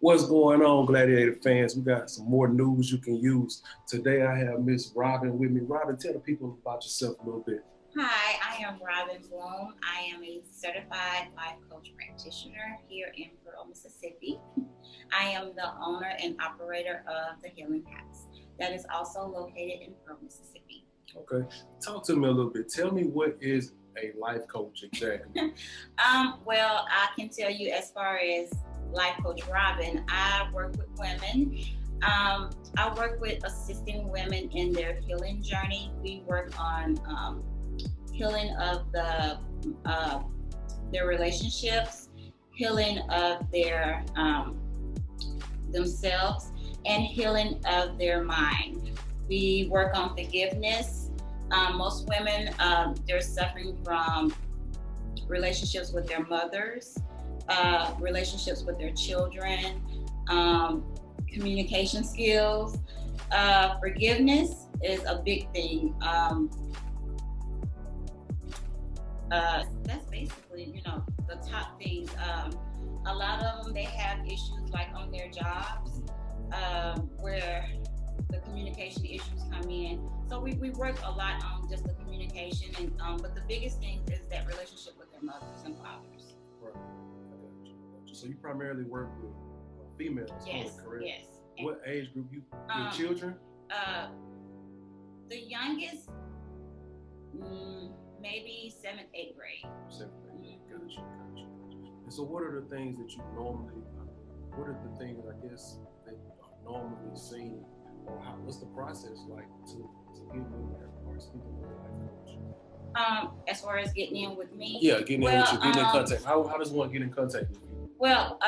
What's going on, Gladiator fans? We got some more news you can use. Today I have Miss Robyn with me. Robyn, tell the people about yourself a little bit. Hi, I am Robyn Bloom. I am a certified life coach practitioner here in Pearl, Mississippi. I am the owner and operator of the Healing House that is also located in Pearl, Mississippi. Okay, talk to me a little bit. Tell me, what is a life coach exactly? Well, I can tell you, as far as life coach Robyn, I work with women. I work with assisting women in their healing journey. We work on healing of their relationships, healing of their themselves, and healing of their mind. We work on forgiveness. Most women, they're suffering from relationships with their mothers, relationships with their children, communication skills. Forgiveness is a big thing. That's basically, the top things. A lot of them, they have issues like on their jobs, where the communication issues come in. So we work a lot on just the communication, and but the biggest thing is that relationship with their mothers and fathers. Right. I got you. So you primarily work with females, yes, correct? Yes. What age group you? Your children? The youngest, maybe 7th, 8th grade. 7th grade. Gotcha. And so, what are the things that you normally? What are the things I guess that are normally seen, or what's the process like to get in there or speaking with a life coach? As far as getting in with me. Yeah, getting in with you, getting in contact. How does one get in contact with you? Well,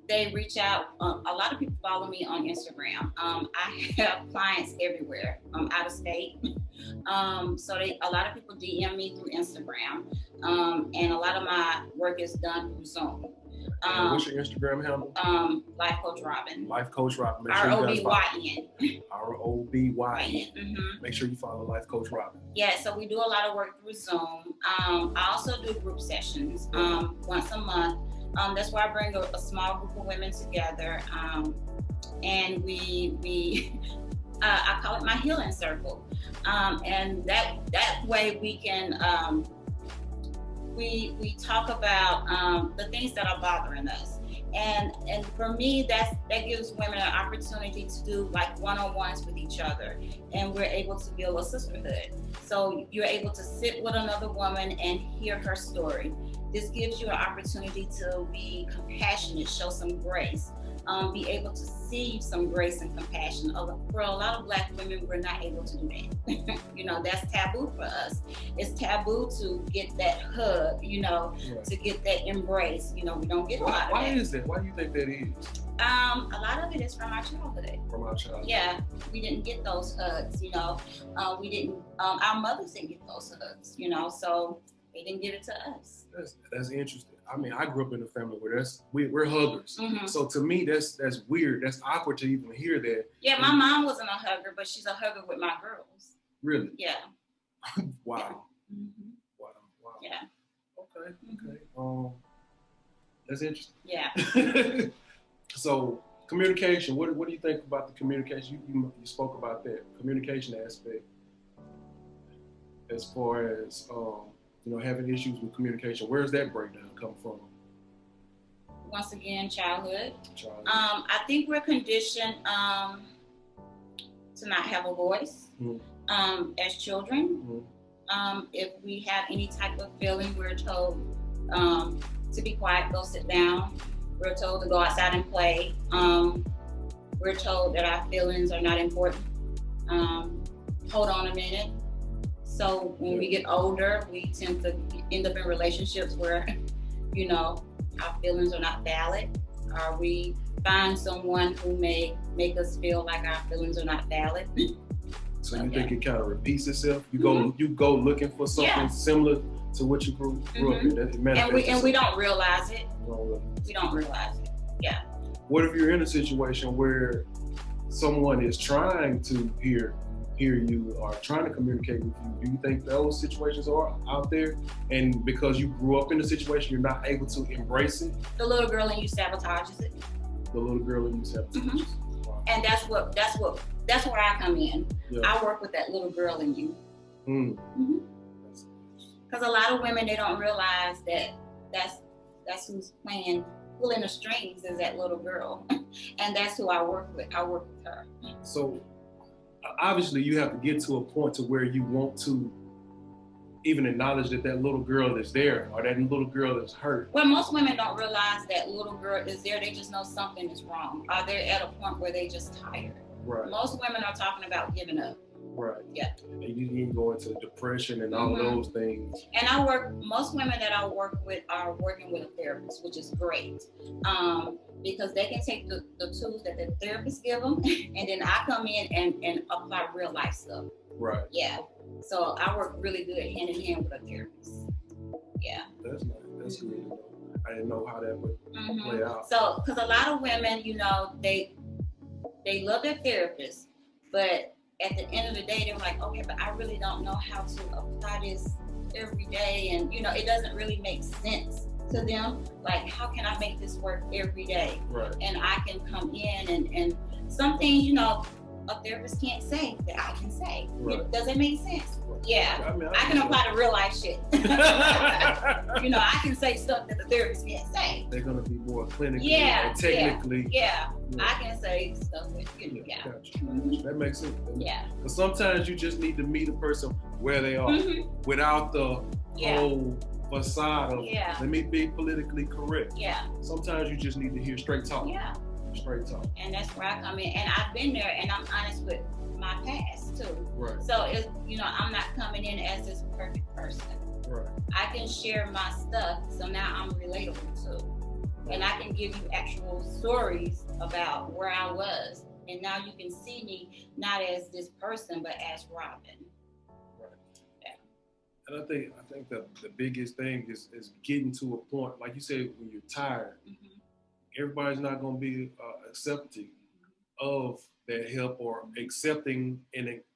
they reach out. A lot of people follow me on Instagram. I have clients everywhere, out of state. So a lot of people DM me through Instagram, and a lot of my work is done through Zoom. What's your Instagram handle? Life Coach Robyn. Life Coach Robyn. ROBYN. ROBYN. Make sure you follow Life Coach Robyn. Yeah, so we do a lot of work through Zoom. I also do group sessions once a month. That's where I bring a small group of women together, and we I call it my healing circle, and that way we can we talk about the things that are bothering us, and for me that gives women an opportunity to do like one-on-ones with each other, and we're able to build a sisterhood. So you're able to sit with another woman and hear her story. This gives you an opportunity to be compassionate, show some grace, be able to see some grace and compassion. For a lot of Black women, we're not able to do that. That's taboo for us. It's taboo to get that hug, Right. To get that embrace. We don't get a lot of that. Why is that? Why do you think that is? A lot of it is from our childhood. From our childhood. Yeah, we didn't get those hugs, we didn't, our mothers didn't get those hugs, so they didn't give it to us. That's interesting. I mean, I grew up in a family where we're huggers. Mm-hmm. So to me, that's weird. That's awkward to even hear that. Yeah, my mom wasn't a hugger, but she's a hugger with my girls. Really? Yeah. Wow. Yeah. Mm-hmm. Wow. Yeah. Okay. Mm-hmm. That's interesting. Yeah. So communication. What do you think about the communication? You spoke about that communication aspect as far as having issues with communication. Where does that breakdown come from? Once again, childhood. I think we're conditioned to not have a voice as children. Mm-hmm. If we have any type of feeling, we're told to be quiet, go sit down. We're told to go outside and play. We're told that our feelings are not important. Hold on a minute. So when we get older, we tend to end up in relationships where, our feelings are not valid, or we find someone who may make us feel like our feelings are not valid. So you think it kind of repeats itself? You go looking for something similar to what you grew up in. And we don't realize it. We don't realize it. Yeah. What if you're in a situation where someone is trying to hear you or trying to communicate with you? Do you think those situations are out there? And because you grew up in the situation, you're not able to embrace it? The little girl in you sabotages it. The little girl in you sabotages. Wow. And that's where I come in. Yeah. I work with that little girl in you. Because a lot of women, they don't realize that that's who's pulling the strings is that little girl. And that's who I work with. I work with her. So obviously you have to get to a point to where you want to even acknowledge that that little girl is there or that little girl is hurt. Well, most women don't realize that little girl is there. They just know something is wrong. Or they're at a point where they just tired. Right. Most women are talking about giving up. Right. Yeah. And you can go into depression and all those things. And most women that I work with are working with a therapist, which is great. Because they can take the tools that the therapist give them, and then I come in and apply real life stuff. Right. Yeah. So I work really good hand in hand with a therapist. Yeah. That's nice. That's good to know. I didn't know how that would play out. So, because a lot of women, you know, they love their therapist, but at the end of the day, they're like, okay, but I really don't know how to apply this every day. And, you know, it doesn't really make sense to them. Like, how can I make this work every day? Right. And I can come in and some things, you know, a therapist can't say that I can say. Right. Does it make sense? Right. Yeah. I mean, I can apply to real life shit. You know, I can say stuff that the therapist can't say. They're going to be more clinically and technically. Yeah. I can say stuff that, Gotcha. That makes sense. Yeah. Because sometimes you just need to meet a person where they are without the whole facade of let me be politically correct. Yeah. Sometimes you just need to hear straight talk. Yeah. Straight talk. And that's where I come in. And I've been there and I'm honest with my past too. Right. So it's, you know, I'm not coming in as this perfect person. Right. I can share my stuff, so now I'm relatable too. And I can give you actual stories about where I was. And now you can see me not as this person, but as Robyn. Right. Yeah. And I think the biggest thing is getting to a point, like you said, when you're tired, everybody's not going to be accepting of that help or accepting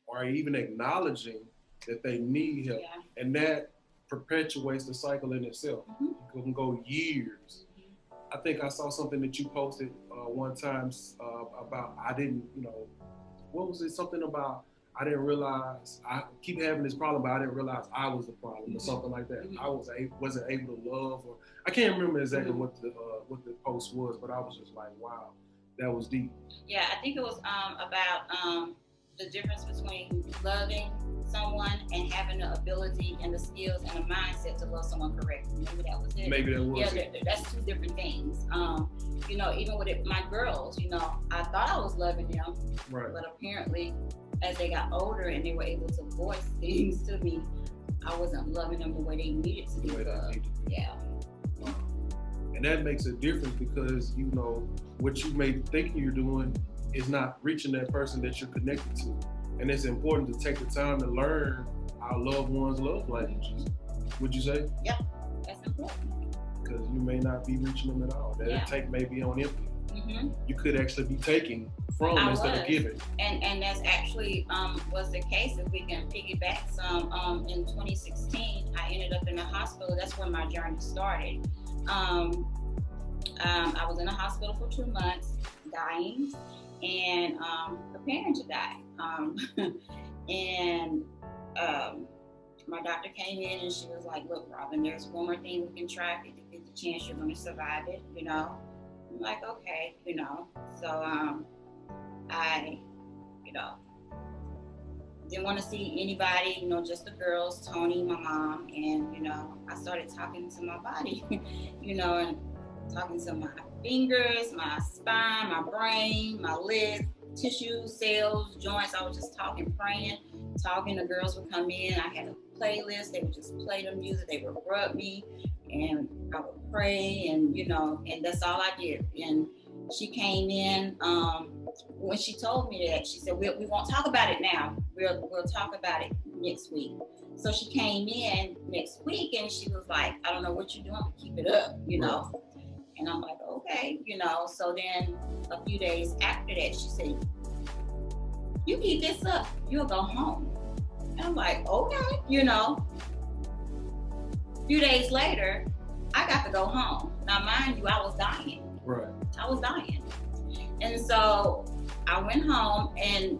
or even acknowledging that they need help. Yeah. And that perpetuates the cycle in itself. It can go years. I think I saw something that you posted one time about, I didn't, you know, what was it? Something about, I didn't realize, I keep having this problem, but I didn't realize I was the problem or something like that. I wasn't able to love, or I can't remember exactly what the post was, but I was just like, wow, that was deep. Yeah, I think it was about the difference between loving someone and having the ability and the skills and the mindset to love someone correctly. Maybe that was it. Maybe that was it. Yeah, that's two different things. You know, even with my girls, you know, I thought I was loving them, but apparently as they got older and they were able to voice things to me, I wasn't loving them the way they needed to be loved. Yeah. And that makes a difference because, you know, what you may think you're doing is not reaching that person that you're connected to. And it's important to take the time to learn our loved ones' love languages. Would you say? Yep, that's important. Because you may not be reaching them at all. That take may be on empty. You could actually be taking from instead of giving. And that's actually was the case. If we can piggyback some, in 2016, I ended up in the hospital. That's where my journey started. I was in the hospital for 2 months, dying, and preparing to die. My doctor came in and she was like, look, Robyn, there's one more thing we can try. 50-50 chance you're going to survive it, you know. I'm like, okay, you know. So I, you know, didn't want to see anybody, you know, just the girls, Tony, my mom, and, you know, I started talking to my body, you know, and talking to my fingers, my spine, my brain, my legs, tissues, cells, joints. I was just talking, praying, talking. The girls would come in. I had a playlist. They would just play the music. They would rub me, and I would pray, and, you know, and that's all I did. And she came in. When she told me that, she said, we won't talk about it now. We'll talk about it next week. So she came in next week and she was like, I don't know what you're doing, keep it up, you know. And I'm like, okay, you know. So then a few days after that, she said, you keep this up, you'll go home. And I'm like, okay, you know. A few days later, I got to go home. Now, mind you, I was dying. Right. I was dying. And so I went home, and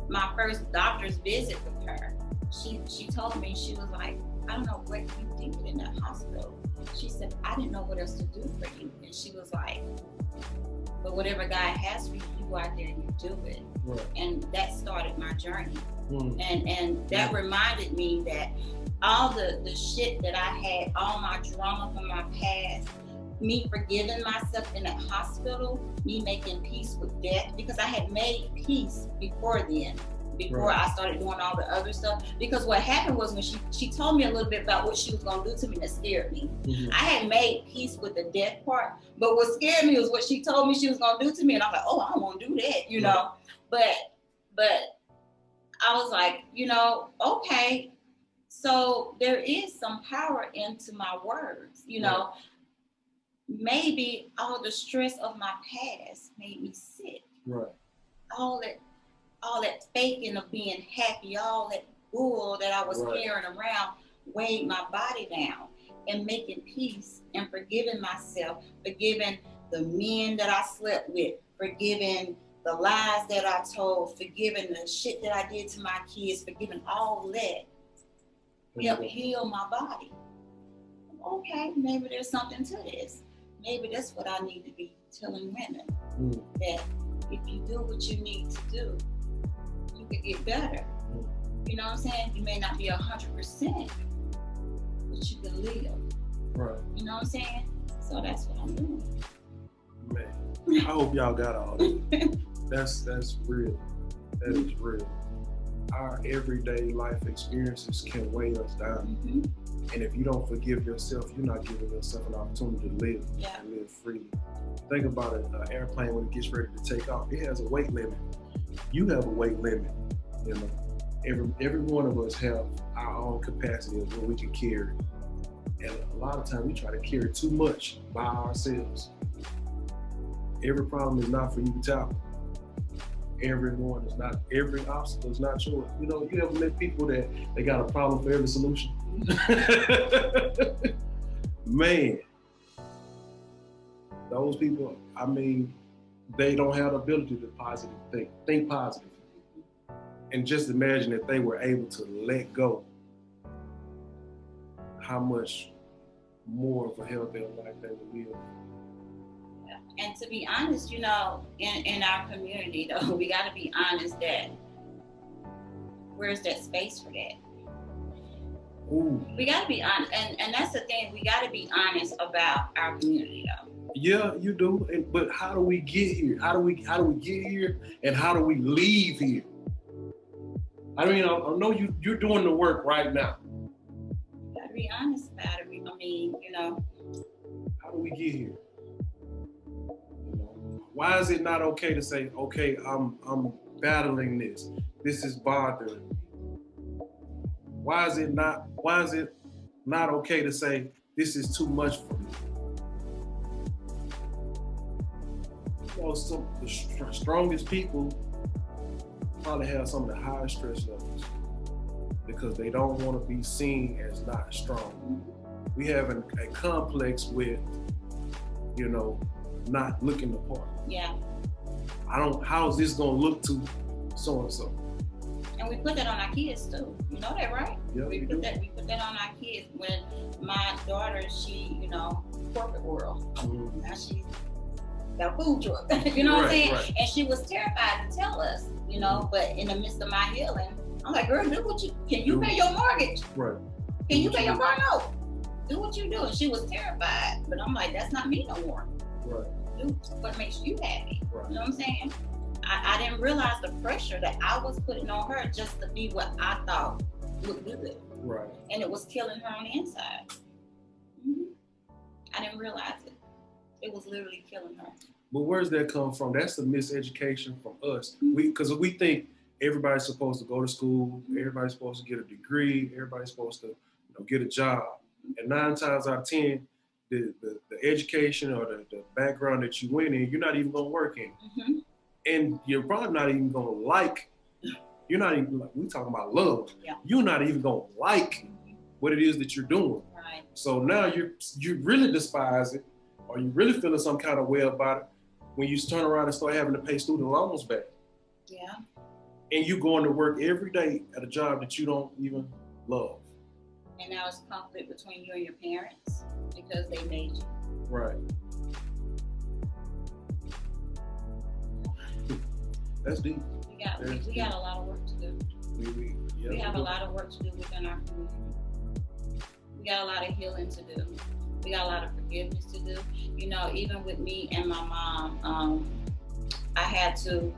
my first doctor's visit with her, she told me, she was like, I don't know what you did in that hospital. She said, I didn't know what else to do for you. And she was like, but whatever God has for you, you go out there and you do it. Right. And that started my journey. Mm. And that reminded me that all the shit that I had, all my drama from my past, me forgiving myself in that hospital, me making peace with death, because I had made peace before then, before I started doing all the other stuff. Because what happened was, when she told me a little bit about what she was gonna do to me, that scared me. Mm-hmm. I had made peace with the death part, but what scared me was what she told me she was gonna do to me, and I'm like, oh, I don't want to do that, you know. But I was like, you know, okay, so there is some power into my words, you know. Maybe all the stress of my past made me sick. Right. All that faking of being happy, all that bull that I was carrying around weighed my body down. And making peace and forgiving myself, forgiving the men that I slept with, forgiving the lies that I told, forgiving the shit that I did to my kids, forgiving all that, helped heal my body. Okay, maybe there's something to this. Maybe that's what I need to be telling women, that if you do what you need to do, you can get better. You know what I'm saying? You may not be 100%, but you can live. Right. You know what I'm saying? So that's what I'm doing. Man, I hope y'all got all that. That's real. That is real. Our everyday life experiences can weigh us down. Mm-hmm. And if you don't forgive yourself, you're not giving yourself an opportunity to live and live freely. Think about an airplane when it gets ready to take off. It has a weight limit. You have a weight limit. You know, every one of us have our own capacity of what we can carry. And a lot of times we try to carry too much by ourselves. Every problem is not for you to tackle. Every obstacle is not yours. You know, you ever met people that they got a problem for every solution? Man, those people, I mean, they don't have the ability to think positive. And just imagine if they were able to let go, how much more of a healthier life they would live. And to be honest, you know, in our community, though, we got to be honest that where's that space for that? Ooh. We got to be honest, and that's the thing. We got to be honest about our community, though. Yeah, you do. But how do we get here? How do we get here, and how do we leave here? I mean, I know you're doing the work right now. You got to be honest about it. I mean, you know. How do we get here? Why is it not okay to say, okay, I'm battling this. This is bothering me. Why is it not okay to say this is too much for me? You know, the strongest people probably have some of the highest stress levels because they don't want to be seen as not strong. We have a complex with, you know, not looking the part. Yeah. How's this gonna look to so and so? And we put that on our kids too. You know that, right? Yeah, we put that on our kids. When my daughter, she, you know, corporate world. Mm-hmm. Now she's got a food truck. You know what I'm saying? Right. And she was terrified to tell us, you know, but in the midst of my healing, I'm like, girl, can you pay your mortgage? Right. Can you pay your car note? Do what you do. And she was terrified. But I'm like, that's not me no more. Right. Do what makes you happy. Right. You know what I'm saying? I didn't realize the pressure that I was putting on her just to be what I thought looked good. Right. And it was killing her on the inside. Mm-hmm. I didn't realize it. It was literally killing her. But where's that come from? That's a miseducation from us. Because we think everybody's supposed to go to school, everybody's supposed to get a degree, everybody's supposed to, you know, get a job. And 9 times out of 10, the education or the background that you went in, you're not even gonna work in. Mm-hmm. And you're probably not even gonna like, you're not even, like, we talking about love. Yeah. You're not even gonna like what it is that you're doing. Right. So now you really despise it, Are you really feeling some kind of way about it when you turn around and start having to pay student loans back? Yeah. And you going to work every day at a job that you don't even love. And now it's conflict between you and your parents because they made you. Right. That's deep. We got a lot of work to do. We have a lot of work to do within our community. We got a lot of healing to do. We got a lot of forgiveness to do. You know, even with me and my mom, I had to.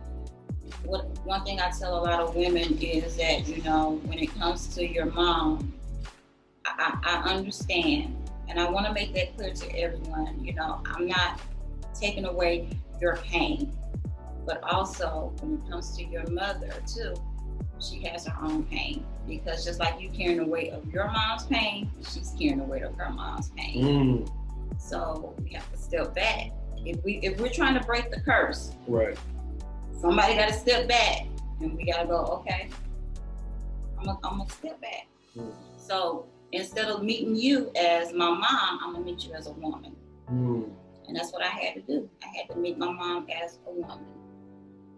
One thing I tell a lot of women is that, you know, when it comes to your mom, I understand, and I want to make that clear to everyone. You know, I'm not taking away your pain, but also when it comes to your mother too, she has her own pain, because just like you carrying the weight of your mom's pain, she's carrying the weight of her mom's pain. So we have to step back. If we're trying to break the curse, right? Somebody got to step back, and we got to go. Okay, I'm gonna step back. So instead of meeting you as my mom, I'm gonna meet you as a woman. And that's what I had to do. I had to meet my mom as a woman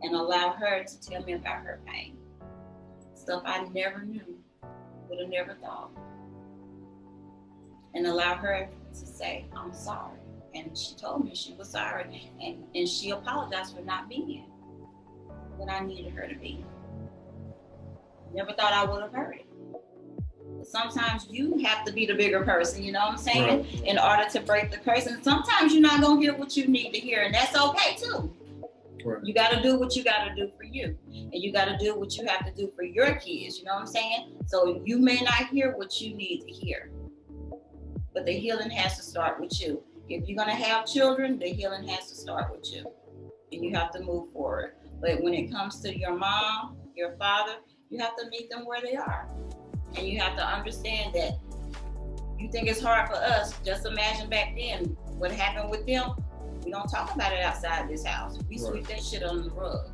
and allow her to tell me about her pain. Stuff I never knew, would have never thought. And allow her to say, I'm sorry. And she told me she was sorry. And she apologized for not being what I needed her to be. Never thought I would have heard it. But sometimes you have to be the bigger person, you know what I'm saying? Right. In order to break the curse. And sometimes you're not going to hear what you need to hear, and that's okay too. Right. You got to do what you got to do for you. And you got to do what you have to do for your kids, you know what I'm saying? So you may not hear what you need to hear, but the healing has to start with you. If you're going to have children, the healing has to start with you. And you have to move forward. But when it comes to your mom, your father, you have to meet them where they are. And you have to understand that you think it's hard for us. Just imagine back then what happened with them. We don't talk about it outside this house. We sweep that shit under the rug.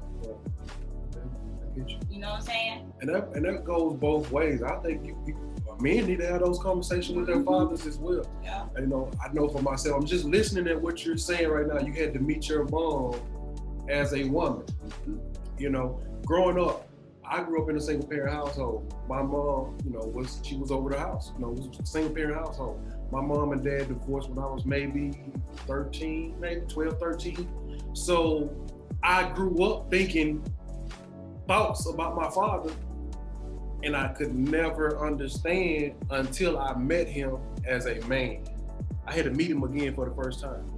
You know what I'm saying? And that goes both ways. I think men need to have those conversations with their fathers as well. Yeah. You know, I know for myself, I'm just listening at what you're saying right now. You had to meet your mom as a woman. You know, growing up, I grew up in a single parent household. My mom, you know, she was over the house. You know, it was a single parent household. My mom and dad divorced when I was maybe 13, maybe 12, 13. So I grew up thinking thoughts about my father, and I could never understand until I met him as a man. I had to meet him again for the first time.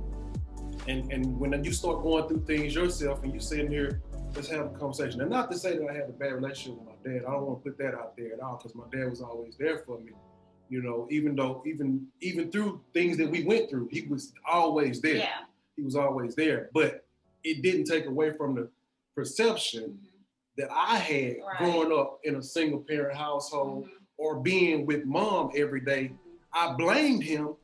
And when you start going through things yourself and you sitting here, let's have a conversation. And not to say that I had a bad relationship with my dad. I don't want to put that out there at all, because my dad was always there for me. You know, even through things that we went through, he was always there. Yeah. He was always there. But it didn't take away from the perception that I had growing up in a single parent household or being with mom every day. I blamed him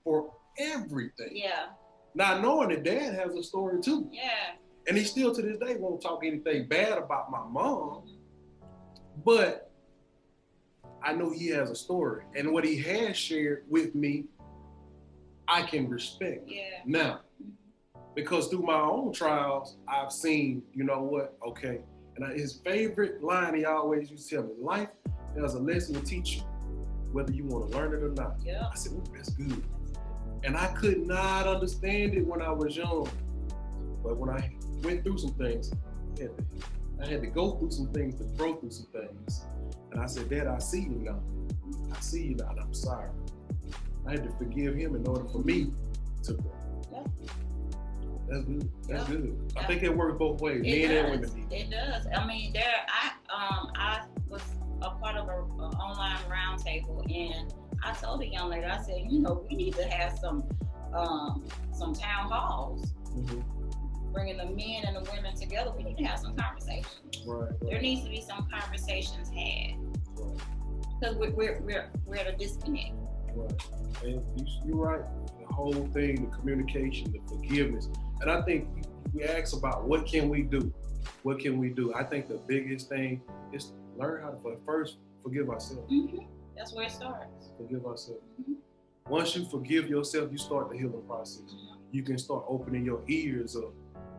for everything. Yeah. Not knowing that dad has a story too. Yeah. And he still to this day won't talk anything bad about my mom. But I know he has a story. And what he has shared with me, I can respect now. Because through my own trials, I've seen, you know what, okay. And his favorite line he always used to tell me, life has a lesson to teach you, whether you want to learn it or not. Yeah. I said, oh, that's good. And I could not understand it when I was young. But when I went through some things, I had to go through some things to grow through some things. And I said, Dad, I see you now. I see you now, and I'm sorry. I had to forgive him in order for me to grow. Yeah. That's good. That's good. I think it works both ways, men and women. It does. I mean, I was a part of an online roundtable, and I told the young lady, I said, you know, we need to have some town halls. Bringing the men and the women together, we need to have some conversations. Right. There needs to be some conversations had. Because we're at a disconnect. Right. And you're right. The whole thing, the communication, the forgiveness. And I think we ask about what can we do? What can we do? I think the biggest thing is learn how to first forgive ourselves. That's where it starts. Forgive ourselves. Once you forgive yourself, you start the healing process. you can start opening your ears up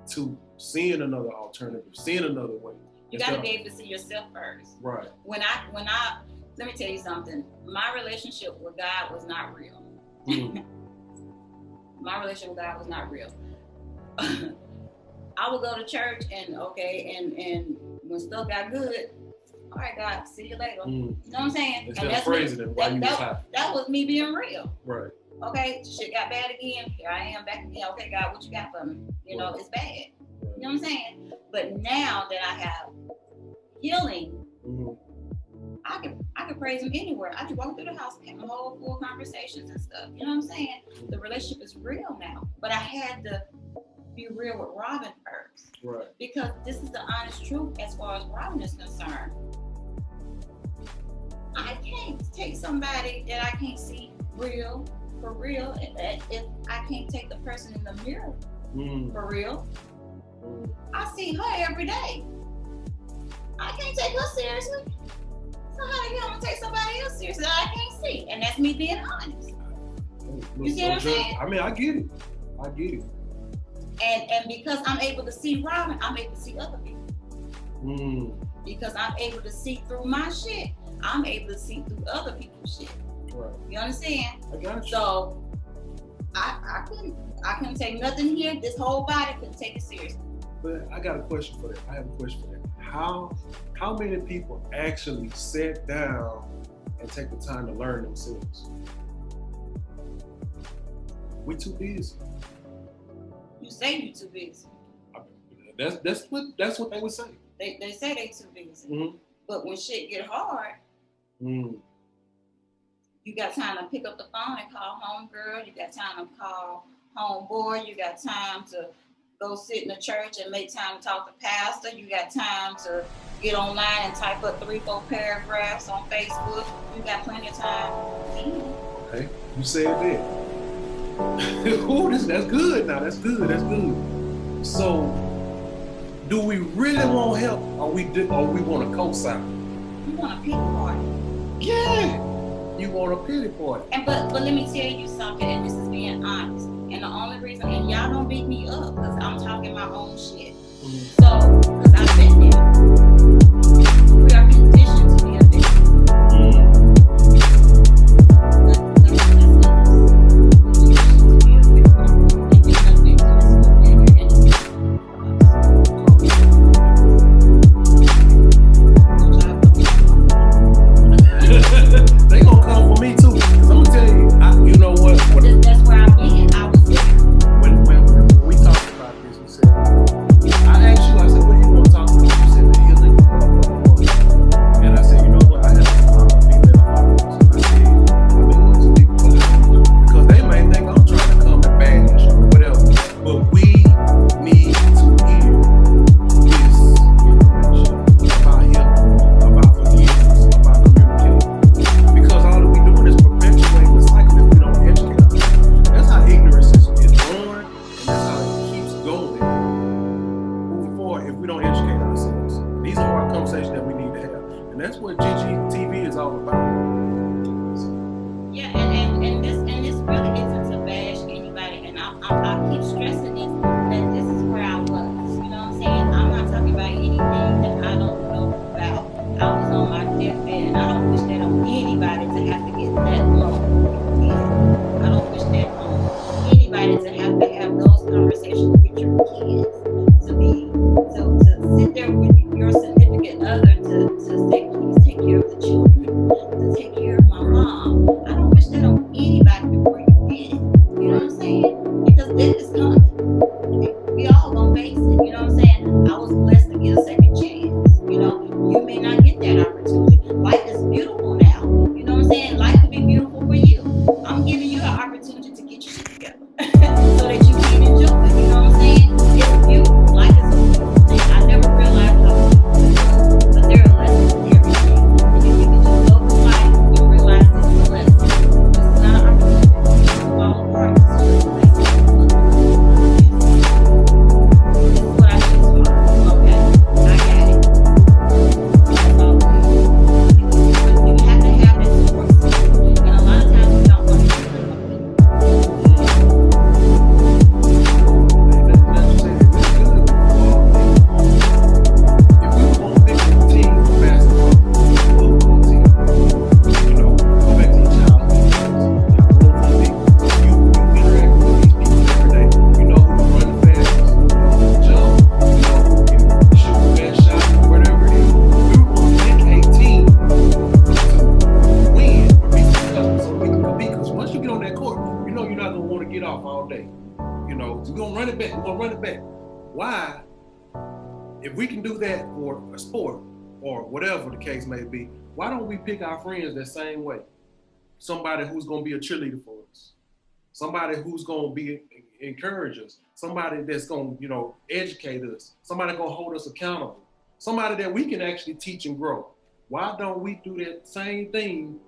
to seeing another alternative, seeing another way. You got to be able to see yourself first. Right. When I, let me tell you something. My relationship with God was not real. My relationship with God was not real. I would go to church and when stuff got good, all right, God, see you later. You know what I'm saying? Instead of praising Him while you was high. That was me being real. Right. Okay, shit got bad again. Here I am back again. Okay, God, what you got for me? You know, it's bad. You know what I'm saying? But now that I have healing, I can praise Him anywhere. I can walk through the house and have whole full conversations and stuff. You know what I'm saying? The relationship is real now. But I had to be real with Robyn first. Right. Because this is the honest truth as far as Robyn is concerned. I can't take somebody that I can't see real for real if I can't take the person in the mirror for real. I see her every day. I can't take her seriously. So how the hell am I gonna take somebody else seriously that I can't see? And that's me being honest. You see what I'm saying? I mean, I get it. I get it. And because I'm able to see Robyn, I'm able to see other people. Because I'm able to see through my shit, I'm able to see through other people's shit. Right. You understand? I got you. So I couldn't take nothing here. This whole body couldn't take it seriously. But I got a question for that. I have a question for that. How many people actually sit down and take the time to learn themselves? We too busy. You say you too busy. That's what they would say. They say they too busy. But when shit get hard, you got time to pick up the phone and call homegirl. You got time to call homeboy. You got time to go sit in the church and make time to talk to pastor. You got time to get online and type up 3-4 paragraphs on Facebook. You got plenty of time. Okay, you said that. Ooh, that's good now. That's good. That's good. So, do we really want help, or we want a co-sign? You want a pity party? Yeah, you want a pity party. And but let me tell you something, and this is being honest. And the only reason, and y'all don't beat me up, because I'm talking my own shit. So, because I've been there. We are conditioned to be a victim. They gonna come for me too, because I'm gonna tell you, you know what? That's where I've been. I was there. When we talked about this, we said, I asked you, I said, what do you want to talk about? You said the healing. And I said, you know what? I have female followers. I said, I've been losing people because they may think I'm trying to come and bash or whatever. But we need to hear this information about healing, about forgiveness, about communicating. Because all that we doing is perpetuating the cycle if we don't educate ourselves. That's how ignorance is born, and that's how it keeps going moving forward if we don't educate ourselves. These are our conversations that we need to have. And that's what GGTV is all about. Yeah, and this really isn't to bash anybody, and I keep stressing this, that this is where I was. You know what I'm saying? I'm not talking about anything that I don't know about. I was on my deathbed, and I don't wish that on anybody to have to get that low. I don't wish that on anybody to have those conversations with your kids, to sit there with your significant other to say, please take care of the children. back. We're gonna run it back. Why? If we can do that for a sport or whatever the case may be, why don't we pick our friends that same way? Somebody who's gonna be a cheerleader for us. Somebody who's gonna be encourage us. Somebody that's gonna, educate us. Somebody gonna hold us accountable. Somebody that we can actually teach and grow. Why don't we do that same thing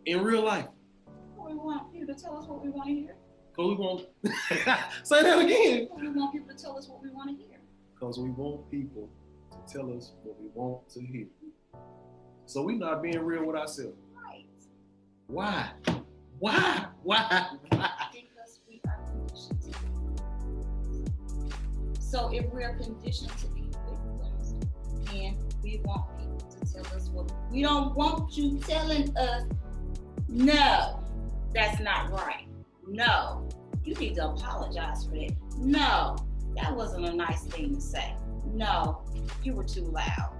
in real life? We want people to tell us what we want to hear. Because we want, say that again. We want people to tell us what we want to hear. Because we want people to tell us what we want to hear. So we're not being real with ourselves. Right. Why? Because we are conditioned. So if we're conditioned to be victims, then we want people to tell us what we don't want you telling us. No, that's not right. No, you need to apologize for that. No, that wasn't a nice thing to say. No, you were too loud.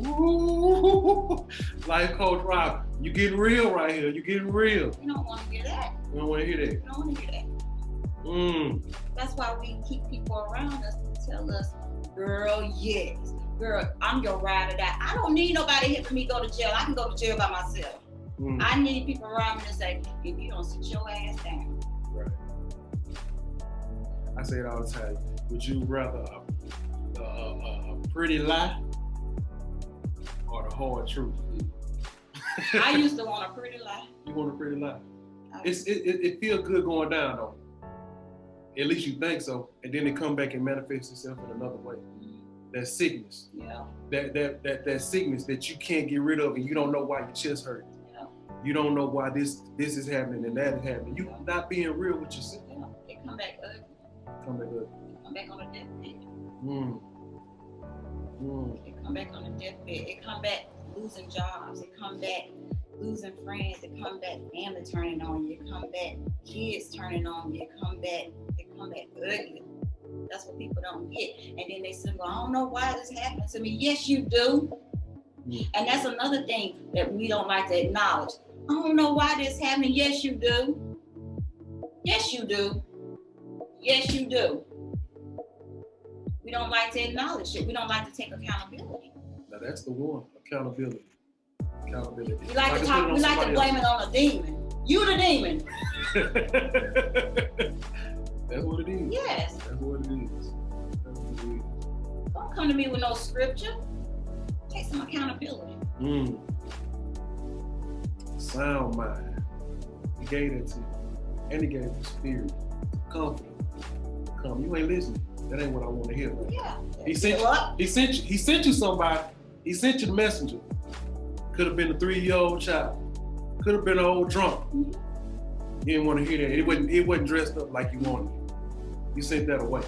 Ooh, Life Coach Robyn, you getting real right here. You getting real. We don't want to hear that. We don't want to hear that. We don't want to hear that. That's why we keep people around us to tell us, girl, yes. Girl, I'm your ride or die. I don't need nobody here for me to go to jail. I can go to jail by myself. I need people around me to say, if you don't sit your ass down. Right. I say it all the time. Would you rather a pretty lie or the hard truth? I used to want a pretty lie. You want a pretty lie? It feels good going down though. At least you think so, and then it come back and manifests itself in another way. That sickness. Yeah. That sickness that you can't get rid of, and you don't know why your chest hurt. Yeah. You don't know why this is happening and that is happening. You not being real with yourself. Yeah. It come back ugly. Come back ugly. It come back on a deathbed. It come back on a deathbed. It come back losing jobs. It come back losing friends. It come back family turning on you. It come back kids turning on you. It come back ugly. That's what people don't get. And then they say, well, I don't know why this happened to me. Yes, you do. And that's another thing that we don't like to acknowledge. I don't know why this happened. Yes, you do. Yes, you do. Yes, you do. We don't like to acknowledge it. We don't like to take accountability. Now that's the one, accountability. Accountability. We like to talk, we like to blame it on a demon. You the demon. That's what it is. Yes. That's what it is. Don't come to me with no scripture. Take some accountability. Sound mind. He gave that to you. And he gave the spirit. Comfort. Come. You ain't listening. That ain't what I want to hear. Yeah. He sent you somebody. He sent you the messenger. Could have been a 3-year-old child. Could have been an old drunk. You didn't want to hear that. It wasn't dressed up like you wanted it. You sent that away.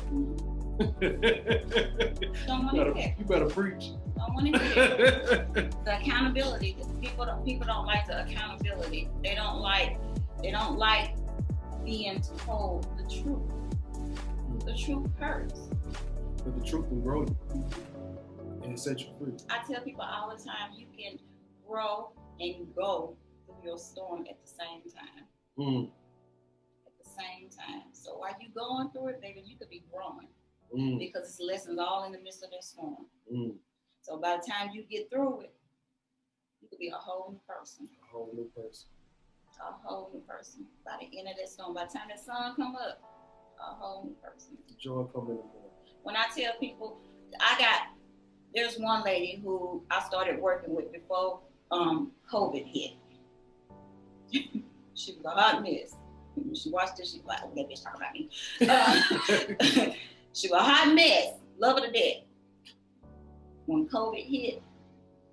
Don't want to hear that. You better preach. Don't want to hear that. The accountability. People don't like the accountability. They don't like being told the truth. The truth hurts. But the truth will grow you. And it sets you free. I tell people all the time, you can grow and go through your storm at the same time. At the same time. So while you going through it, baby, you could be growing. Because it's lessons all in the midst of that storm. So by the time you get through it, you could be a whole new person. A whole new person. A whole new person. By the end of that storm, by the time that sun come up, a whole new person. Joy coming in the morning. When I tell people, there's one lady who I started working with before COVID hit. She was a hot mess. When she watched this, she was like, oh, that bitch talking about me. She was a hot mess. Love her to death. When COVID hit,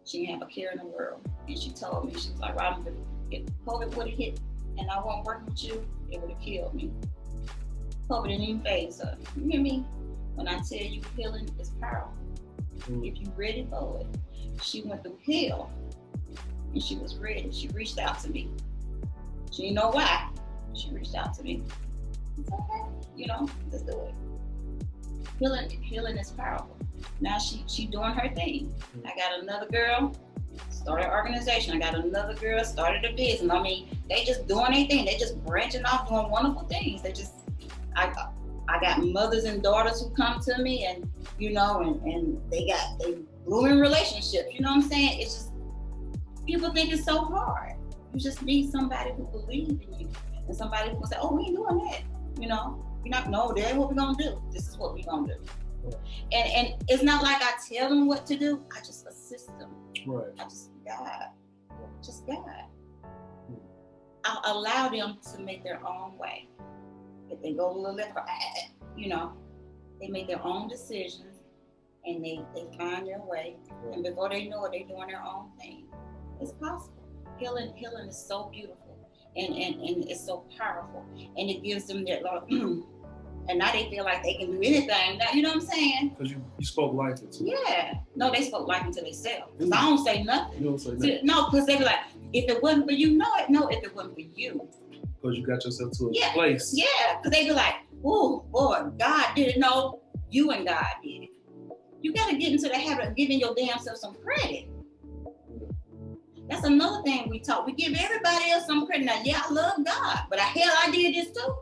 she didn't have a care in the world. And she told me, she was like, Robyn, if COVID would have hit and I wasn't working with you, it would have killed me. COVID didn't even phase her. You hear me? When I tell you healing is powerful. If you're ready for it. She went through hell and she was ready. She reached out to me. She didn't know why. She reached out to me. It's okay. Let's do it. Healing is powerful. Now she doing her thing. I got another girl, started an organization. I got another girl, started a business. I mean, they just doing their thing. They just branching off, doing wonderful things. They just I got mothers and daughters who come to me, and and they blooming relationships. You know what I'm saying? It's just people think it's so hard. You just need somebody who believes in you, and somebody who will say, "Oh, we ain't doing that." You're not. No, that ain't what we're gonna do. This is what we're gonna do. And it's not like I tell them what to do. I just assist them. Right. I just guide. I allow them to make their own way. If they go a little left, they make their own decisions, and they find their way. Right. And before they know it, they're doing their own thing. It's possible. Healing is so beautiful, and it's so powerful, and it gives them that and now they feel like they can do anything. Now, you know what I'm saying? Because you spoke life into it. Yeah. No, they spoke life into themselves. Because I don't say nothing. You don't say nothing. No, because they be like, if it wasn't for you, no, if it wasn't for you. Because you got yourself to a place. Yeah, because they be like, oh, boy, God didn't know you and God did it. You got to get into the habit of giving your damn self some credit. That's another thing we talk. We give everybody else some credit. Now, I love God, but I did this too.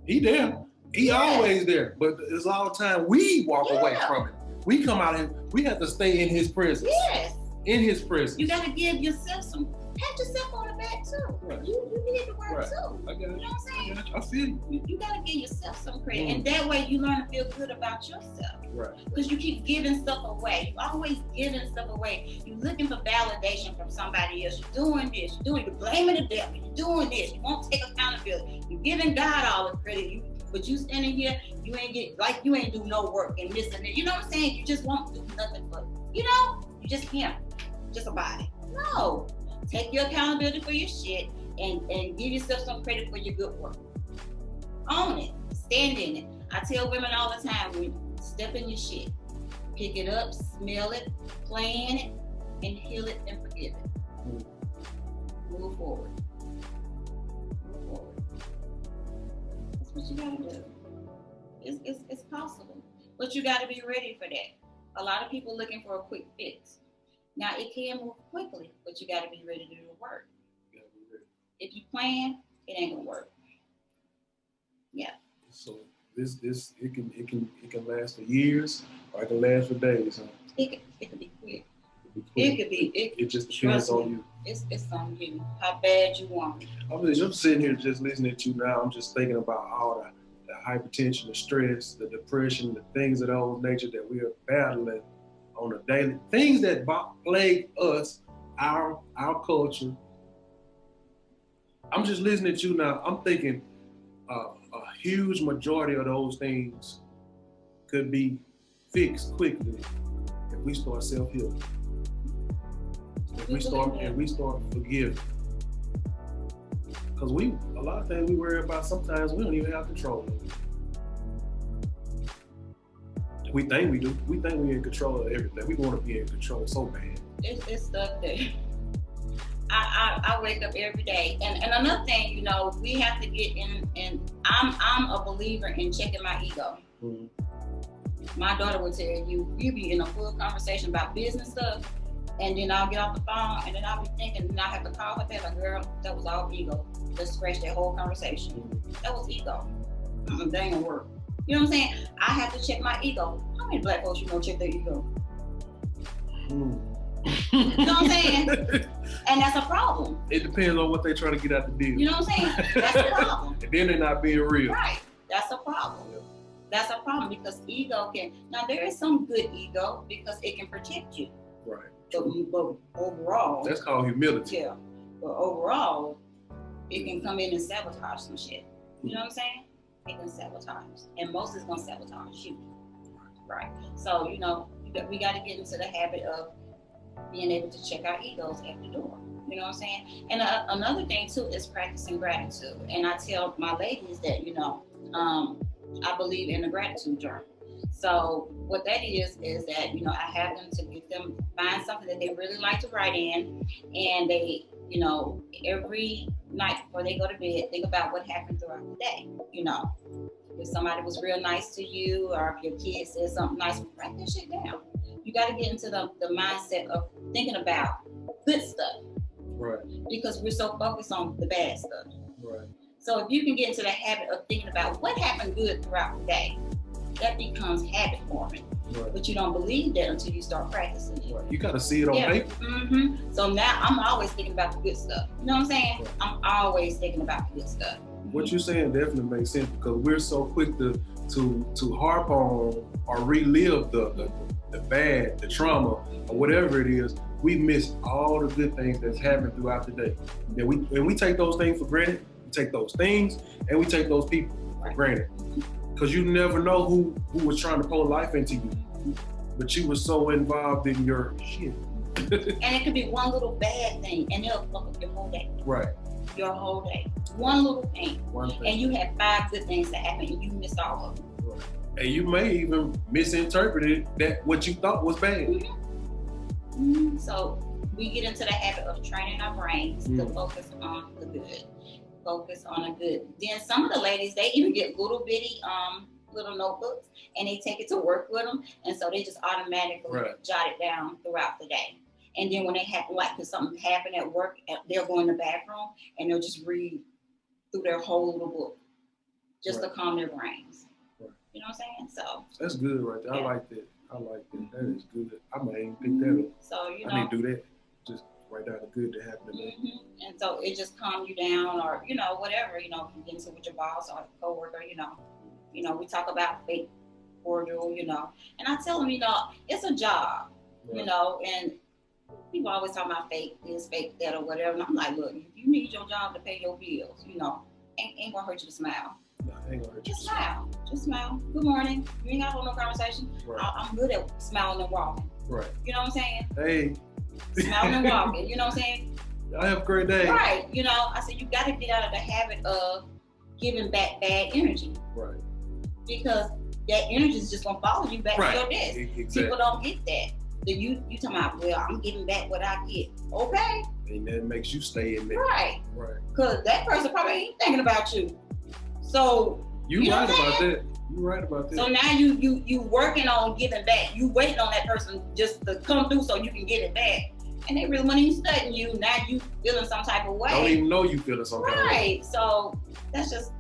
He there. He always there. But it's all the time we walk away from it. We come out and we have to stay in his presence. Yes. In his presence. You got to give yourself pat yourself on the back too. Right. You need to work too. I got it. You know what I'm saying? I feel you. You got to give yourself some credit. And that way you learn to feel good about yourself. Right. Because you keep giving stuff away. You're always giving stuff away. You're looking for validation from somebody else. You're doing this. You're blaming the devil. You're doing this. You won't take accountability. You're giving God all the credit. But you standing here, you ain't do no work and this and that. You know what I'm saying? You just won't do nothing for you just him. Just a body. No. Take your accountability for your shit and give yourself some credit for your good work. Own it. Stand in it. I tell women all the time, step in your shit. Pick it up, smell it, plan it, and heal it and forgive it. Move forward. That's what you gotta do. It's possible. But you gotta be ready for that. A lot of people looking for a quick fix. Now it can move quickly, but you got to be ready to do the work. If you plan, it ain't gonna work. Yeah. So this it can last for years, or it can last for days. Huh? It could be quick. It just depends on you. It's on you. How bad you want it. I'm sitting here just listening to you now. I'm just thinking about all the hypertension, the stress, the depression, the things of those nature that we are battling on a daily, things that plague us, our culture. I'm just listening to you now. I'm thinking a huge majority of those things could be fixed quickly if we start self-healing. If we start forgiving. Because a lot of things we worry about, sometimes we don't even have control of it. We think we do. We think we're in control of everything. We want to be in control so bad. It's stuff that I wake up every day. And another thing, we have to get in, and I'm a believer in checking my ego. Mm-hmm. My daughter would tell you be in a full conversation about business stuff, and then I'll get off the phone, and then I'll be thinking, and I have to call her back, like, girl, that was all ego. Just scratch that whole conversation. Mm-hmm. That was ego. That ain't gonna work. You know what I'm saying? I have to check my ego. How many black folks check their ego? You know what I'm saying? And that's a problem. It depends on what they're trying to get out the deal. You know what I'm saying? That's a problem. And then they're not being real. Right. That's a problem. Yeah. That's a problem because ego now there is some good ego because it can protect you. Right. But overall. That's called humility. Yeah. But overall, it can come in and sabotage some shit. You know what I'm saying? It can sabotage. And most is going to sabotage you. Right. So, we got to get into the habit of being able to check our egos at the door. You know what I'm saying? And another thing, too, is practicing gratitude. And I tell my ladies that, I believe in a gratitude journal. So what that is that, I have them to find something that they really like to write in. And they, every night before they go to bed, think about what happened throughout the day. If somebody was real nice to you, or if your kid said something nice, write that shit down. You got to get into the mindset of thinking about good stuff. Right. Because we're so focused on the bad stuff. Right. So if you can get into the habit of thinking about what happened good throughout the day, that becomes habit forming. Right. But you don't believe that until you start practicing it. Right. You got to see it on paper. So now I'm always thinking about the good stuff. You know what I'm saying? Right. I'm always thinking about the good stuff. What you're saying definitely makes sense, because we're so quick to harp on or relive the bad, the trauma, or whatever it is. We miss all the good things that's happened throughout the day. And we take those things for granted. We take those things and we take those people for granted. Because you never know who was trying to pour life into you. But you were so involved in your shit. And it could be one little bad thing, and it'll fuck up your whole day. Right. Your whole day. One little thing. One thing. And you had 5 good things that happened, and you missed all of them. Right. And you may even misinterpret that what you thought was bad. So we get into the habit of training our brains to focus on the good. Focus on the good. Then some of the ladies, they even get little bitty little notebooks, and they take it to work with them, and so they just automatically jot it down throughout the day. And then when they have, like, if something happened at work, they'll go in the bathroom and they'll just read through their whole little book just to calm their brains. Right. You know what I'm saying? So that's good right there. I like that. That is good. I might even pick that up. So I need to do that. Just write down the good that happened today. And so it just calm you down, or whatever. If you get into with your boss or coworker, we talk about fake cordial, and I tell them, it's a job, and people always talk about fake this, fake that, or whatever. And I'm like, look, if you need your job to pay your bills, ain't gonna hurt you to smile. No, ain't gonna hurt you. Just smile. Just smile. Good morning. You ain't got to hold no conversation. Right. I'm good at smiling and walking. Right. You know what I'm saying? Hey. Smiling and walking. You know what I'm saying? I have a great day. Right. I said, you got to get out of the habit of giving back bad energy. Right. Because that energy is just gonna follow you back to your desk. Exactly. People don't get that. Then you talking about, well, I'm giving back what I get. Okay. And that makes you stay in there. Right. Right. Because that person probably ain't thinking about you. So you right about that. You right about that. So now you working on giving back. You waiting on that person just to come through so you can get it back. And they really weren't even studying you. Now you feeling some type of way. Don't even know you feeling some kind of way. Right. So that's just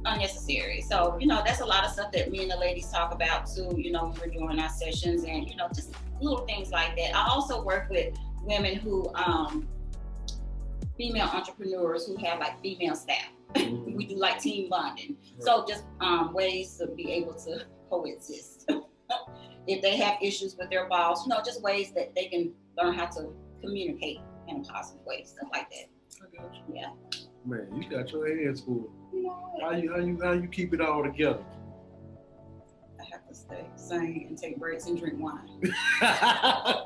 unnecessary. So, that's a lot of stuff that me and the ladies talk about too, when we're doing our sessions, and, just little things like that. I also work with women who, female entrepreneurs who have like female staff. We do like team bonding. Right. So just ways to be able to coexist. If they have issues with their boss, just ways that they can learn how to communicate in a positive way, stuff like that. I got you. Yeah. Man, you got your hands full. How you keep it all together? I have to stay sane and take breaks and drink wine.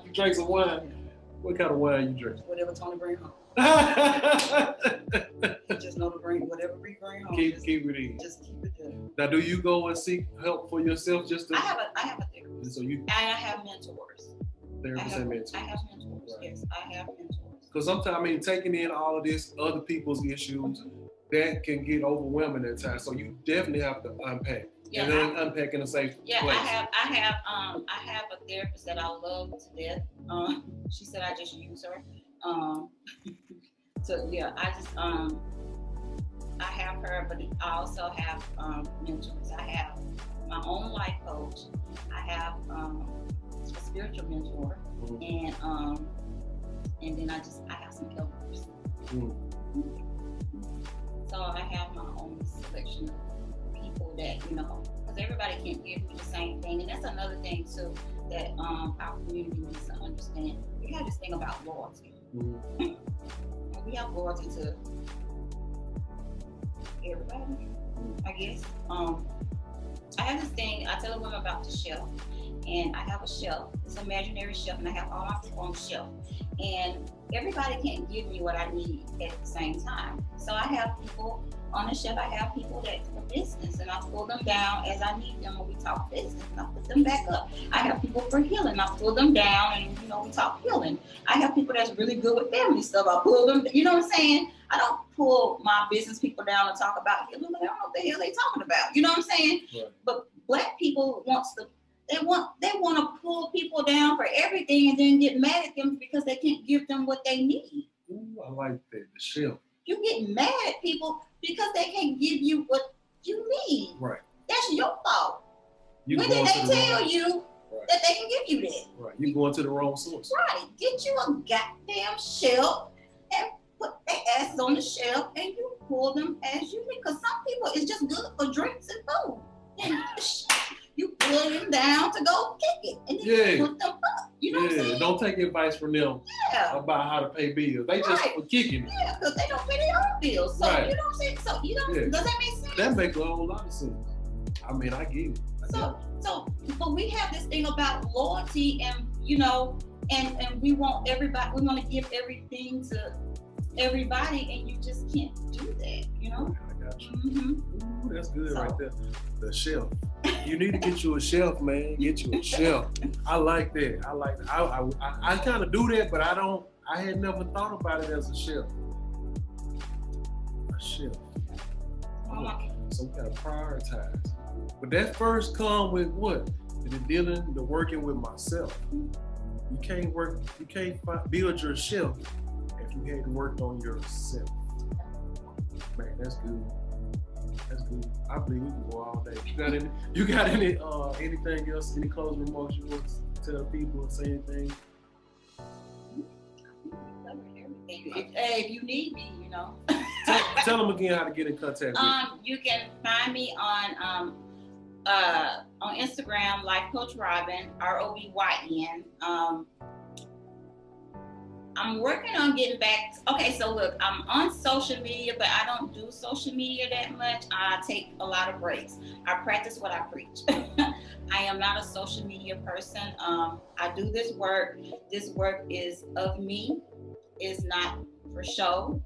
You drink some wine? What kind of wine you drink? Whatever Tony bring home. You just know to bring whatever we bring home. Keep it in. Just keep it there. Now, do you go and seek help for yourself? I have a therapist. So and I have mentors. Therapists and mentors. I have mentors. Right. Yes, I have mentors. Because sometimes, taking in all of this, other people's issues, that can get overwhelming at times. So you definitely have to unpack. Yeah, and then unpack in a safe place. I have a therapist that I love to death. She said I just use her. I have her, but I also have mentors. I have my own life coach. I have a spiritual mentor, and then I have some elders. So I have my own selection of people that, because everybody can't give me the same thing. And that's another thing too that our community needs to understand. We have this thing about loyalty. We have loyalty to everybody, I guess. I have this thing, I tell a woman about the shelf. And I have a shelf. It's an imaginary shelf, and I have all my people on the shelf. And everybody can't give me what I need at the same time. So I have people on the shelf. I have people that for business, and I pull them down as I need them when we talk business, and I put them back up. I have people for healing. I pull them down, and we talk healing. I have people that's really good with family stuff. I pull them. You know what I'm saying? I don't pull my business people down and talk about healing. But I don't know what the hell they talking about. You know what I'm saying? Right. But Black people They want to pull people down for everything and then get mad at them because they can't give them what they need. Ooh, I like that. The shelf. You get mad at people because they can't give you what you need. Right. That's your fault. When did they tell you that they can give you that? Right. You're going to the wrong source. Right. Get you a goddamn shelf and put their asses on the shelf and you pour them as you need. Because some people, it's just good for drinks and food. And you pull them down to go kick it. And then you put them up. You know what I'm saying? Don't take advice from them about how to pay bills. They just for kicking it. Yeah, because they don't pay their own bills. So, you know what I'm saying? So, you know, does that make sense? That makes a whole lot of sense. I mean, I get it. But we have this thing about loyalty and, you know, and we want everybody, we want to give everything to everybody, and you just can't do that, you know? I got you. Ooh, that's good right there. The shelf. You need to get you a shelf, man. Get you a shelf. I like that. I kind of do that, but I had never thought about it as a shelf. A shelf. So we gotta prioritize. But that first come with what? The working with myself. You can't build your shelf if you hadn't worked on yourself. Man, that's good. That's good. I believe we can go all day. You got any anything else? Any closing remarks you want to tell people or say anything? If you need me, you know. Tell them again how to get in contact with you. You can find me on Instagram, Life Coach Robyn, ROBYN. I'm working on getting back. Okay, so look, I'm on social media, but I don't do social media that much. I take a lot of breaks. I practice what I preach. I am not a social media person. I do this work. This work is of me. It's not for show.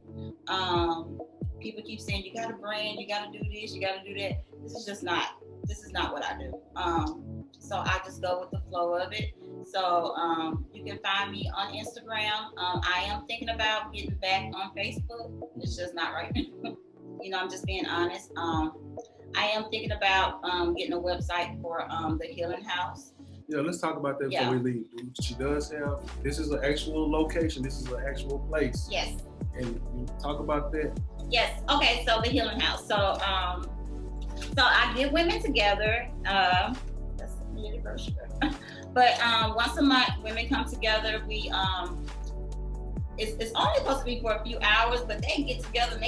People keep saying you got to brand, you got to do this, you got to do that. This is not what I do. So I just go with the flow of it. So you can find me on Instagram. I am thinking about getting back on Facebook. It's just not right now. You know, I'm just being honest. I am thinking about getting a website for the Healing House. Yeah, let's talk about that before we leave. She does have, this is an actual location. This is an actual place. Yes. And you talk about that. Yes. Okay. So the Healing House. So I get women together. That's the anniversary. But once a month, women come together. We it's only supposed to be for a few hours, but they get together and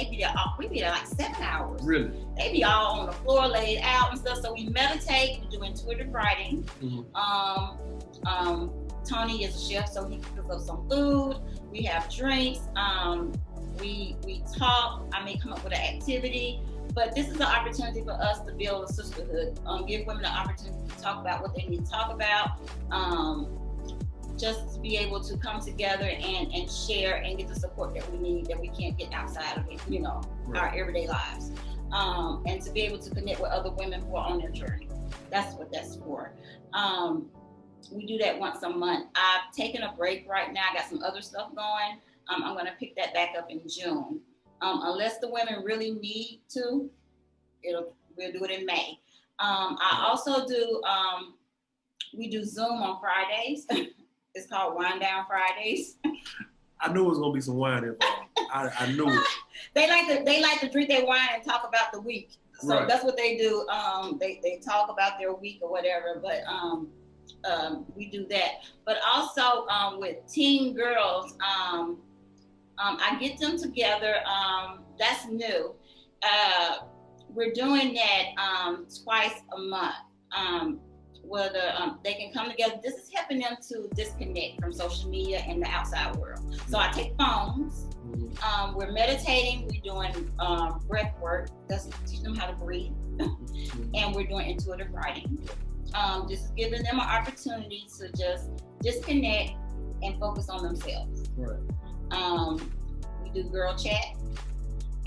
we be there like 7 hours. Really? They be all on the floor, laid out and stuff. So we meditate. We're doing intuitive writing. Tony is a chef, so he cooks up some food. We have drinks. We talk. I may come up with an activity. But this is an opportunity for us to build a sisterhood, give women the opportunity to talk about what they need to talk about, just to be able to come together and share and get the support that we need that we can't get outside of it, you know, our everyday lives. And to be able to connect with other women who are on their journey. That's what that's for. We do that once a month. I've taken a break right now. I got some other stuff going. I'm going to pick that back up in June. Unless the women really need to, we'll do it in May. I also do, we do Zoom on Fridays. It's called Wind Down Fridays. I knew it was gonna be some wine involved. I knew it. They like to drink their wine and talk about the week. So that's what they do. They talk about their week or whatever. But we do that. But also with teen girls. I get them together. That's new. We're doing that twice a month. Where they can come together. This is helping them to disconnect from social media and the outside world. So I take phones. We're meditating. We're doing breath work. That's teaching them how to breathe. And we're doing intuitive writing. Just giving them an opportunity to just disconnect and focus on themselves. Right. We do girl chat,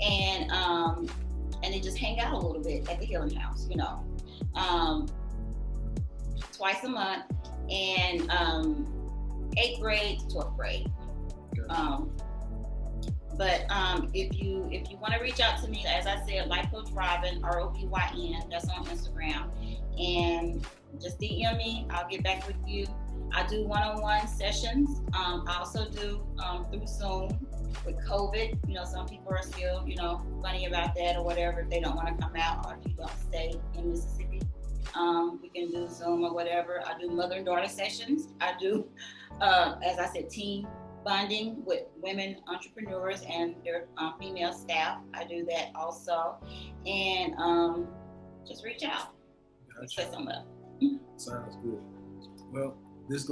and they just hang out a little bit at the Healing House, you know, twice a month, and 8th grade to 12th grade. Okay. But if you want to reach out to me, as I said, Life Coach Robyn, ROBYN, that's on Instagram, and just DM me. I'll get back with you. I do one-on-one sessions. I also do through Zoom with COVID. You know, some people are still, you know, funny about that or whatever if they don't want to come out or if you don't stay in Mississippi. We can do Zoom or whatever. I do mother and daughter sessions. I do, as I said, team bonding with women entrepreneurs and their female staff. I do that also. And just reach out. Gotcha. Set them up. Sounds good. Well, this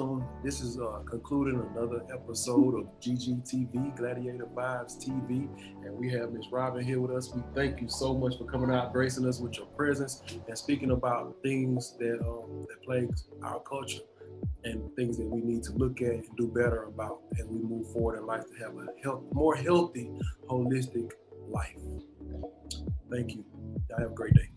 is concluding another episode of GGTV, Gladiator Vibes TV, and we have Miss Robyn here with us. We thank you so much for coming out, gracing us with your presence, and speaking about things that plagues our culture and things that we need to look at and do better about as we move forward in life to have a more healthy, holistic life. Thank you. Y'all have a great day.